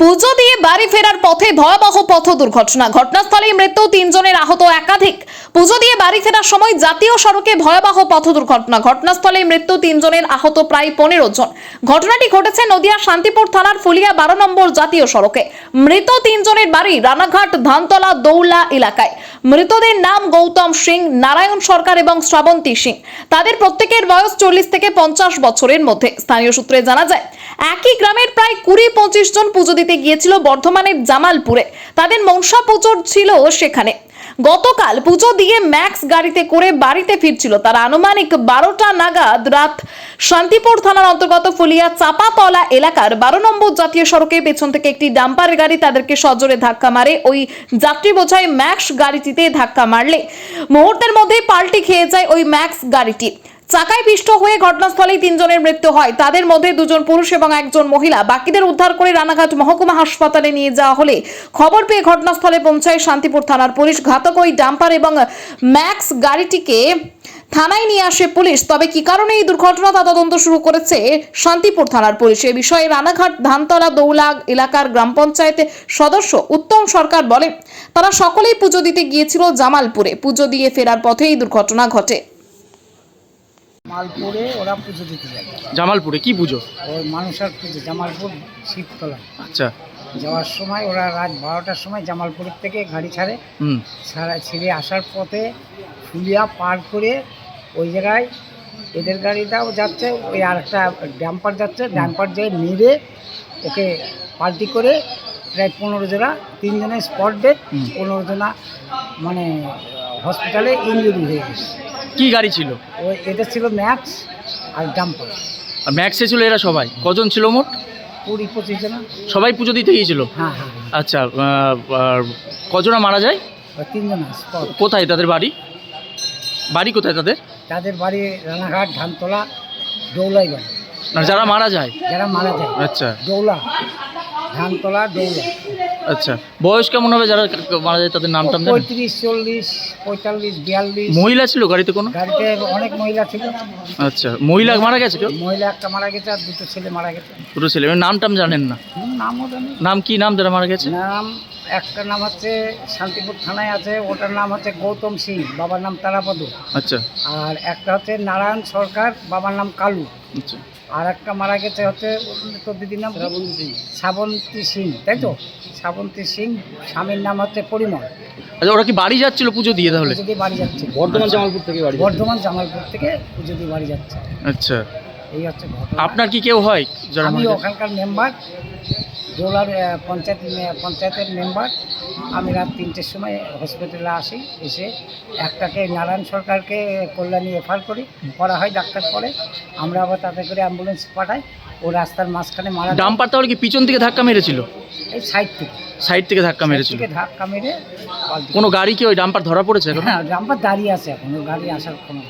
পুজো দিয়ে বাড়ি ফেরার পথে ভয়াবহ পথ দুর্ঘটনা। ঘটনাস্থলে মৃত্যু, 3 জনের আহত একাধিক। পুজো দিয়ে বাড়ি ফেরার সময় জাতীয় সড়কে ভয়াবহ পথ দুর্ঘটনা। ঘটনাস্থলে মৃত্যু, 3 জনের আহত প্রায় 15 জন। ঘটনাটি ঘটেছে নদিয়া শান্তিপুর থানার ফুলিয়া 12 নম্বর জাতীয় সড়কে। মৃত 3 জনের বাড়ি রানাঘাট ধানতলা দৌলা এলাকায়। মৃতদের নাম গৌতম সিং, নারায়ণ সরকার এবং শ্রাবন্তী সিং। তাদের প্রত্যেকের বয়স 40 থেকে 50 বছরের মধ্যে। স্থানীয় সূত্রে জানা যায়, একই গ্রামের প্রায় 20-25 জন পুজো দিতে গিয়েছিল বর্ধমানের জামালপুরে। তাদের মনসা পুজো ছিল সেখানে। গতকাল পুজো দিয়ে ম্যাক্স গাড়িতে করে বাড়িতে ফিরছিল তারা। আনুমানিক 12টা নাগাদ রাত শান্তিপুর থানার অন্তর্গত ফুলিয়া চাপাতলা এলাকার 12 নম্বর জাতীয় সড়কে পেছন থেকে একটি ডাম্পার গাড়ি তাদেরকে সজোরে ধাক্কা মারে। ওই যাত্রী বোঝাই ম্যাক্স গাড়িটিতে ধাক্কা মারলে মুহূর্তের মধ্যেই পাল্টি খেয়ে যায় ওই ম্যাক্স গাড়িটি। চাকায় পিষ্ট হয়ে ঘটনাস্থলেই 3 জনের মৃত্যু হয়। তাদের মধ্যে 2 জন পুরুষ এবং 1 জন মহিলা। বাকিদের উদ্ধার করে রানাঘাট মহকুমা হাসপাতালে নিয়ে যাওয়া হলে খবর পেয়ে ঘটনাস্থলে পৌঁছায় শান্তিপুর থানার পুলিশ। ঘাতক ওই ডাম্পার এবং ম্যাক্স গাড়িটিকে থানায় নিয়ে আসে পুলিশ। তবে কি কারণে এই দুর্ঘটনা তা তদন্ত শুরু করেছে শান্তিপুর থানার পুলিশ। এ বিষয়ে রানাঘাট ধানতলা দৌলা এলাকার গ্রাম পঞ্চায়েতের সদস্য উত্তম সরকার বলেন, তারা সকলেই পুজো দিতে গিয়েছিল জামালপুরে। পুজো দিয়ে ফেরার পথে এই দুর্ঘটনা ঘটে। জামালপুরে ওরা পুজো দিতে যায়। জামালপুরে কি পুজো? ওই মানুষের পুজো জামালপুর শিবতলা। আচ্ছা। যাওয়ার সময় ওরা রাত 12টার সময় জামালপুরের থেকে গাড়ি ছাড়ে। ছেড়ে আসার পথে ফুলিয়া পার করে ওই জায়গায় এদের গাড়িটাও যাচ্ছে, ওই আর একটা ডাম্পার যাচ্ছে। ডাম্পার যেয়ে মেরে ওকে পাল্টি করে প্রায় 15 জনা, 3 জনের স্পট ডেথ, 15 জনা মানে হসপিটালে ইনজুরি হয়ে গেছে। কি গাড়ি ছিল? ওই এটা ছিল ম্যাক্স আর ডাম্পার। আর ম্যাক্সে ছিল এরা সবাই? কজন ছিল মোট? 20-25 জনা। সবাই পুজো দিতে গিয়েছিল? হ্যাঁ। আচ্ছা। আর কজনা মারা যায়? 3 জনা স্পট। কোথায় তাদের বাড়ি? বাড়ি কোথায় তাদের? তাদের বাড়ি রানাঘাট ধানতলা দৌলাই বাড়ি। না, যারা মারা যায়? যারা মারা যায় আচ্ছা দৌলা, ধানতলা দৌলা। আচ্ছা। বয়স কেমন হবে যারা মারা যায়? তাদের নাম টাম জানেন? 35, 40, 45, 42। মহিলা ছিল গাড়িতে কোনো? গাড়িতে অনেক মহিলা ছিল। আচ্ছা। মহিলা মারা গেছে কেউ? মহিলা একটা মারা গেছে আর 2টো ছেলে মারা গেছে। দুটো ছেলে। নাম টাম জানেন না? নামও জানি। নাম কি নাম যারা মারা গেছে? নাম একটা নাম হচ্ছে শান্তিপুর থানায় আছে, ওটার নাম হচ্ছে গৌতম সিং, বাবার নাম তারাপদ। আচ্ছা। আর একটা হচ্ছে নারায়ণ সরকার, বাবার নাম কালু। আচ্ছা। আর একটা মারা গেছে হচ্ছে তোর দিদির নাম শ্রাবন্তী সিং, তাই তো? শ্রাবন্তী সিং, স্বামীর নাম হচ্ছে পরিমল। আচ্ছা, ওরা কি বাড়ি যাচ্ছিল পুজো দিয়ে? তাহলে পুজো দিয়ে বাড়ি যাচ্ছে। বর্ধমান জামালপুর থেকে বাড়ি? বর্ধমান জামালপুর থেকে পুজো দিয়ে বাড়ি যাচ্ছে। আচ্ছা। এই হচ্ছে ঘটনা। আপনার কি কেউ হয় যারা আমি মারা গেছে? ওখানকার মেম্বার, দোলার পঞ্চায়েতের মেম্বার। আমি রাত 3টের সময় হসপিটালে আসি। এসে একটাকে নারায়ণ সরকারকে কল্যাণী রেফার করা হয়, ডাক্তার করে। আমরা আবার তাতে করে অ্যাম্বুলেন্স পাঠাই। ও রাস্তার মাঝখানে মারা যায়। ডাম্পার তাহলে কি পিছন থেকে ধাক্কা মেরেছিল? এই সাইড থেকে ধাক্কা মেরেছিল? ধাক্কা মেরে পাল্টি। কোনো গাড়ি কি ওই ডাম্পার ধরা পড়েছে এখন? হ্যাঁ, ডাম্পার দাঁড়িয়ে আছে এখন, গাড়ি আসার কোনো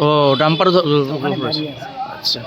ও ডাম্পার ওখানে দাঁড়িয়ে আছে। আচ্ছা।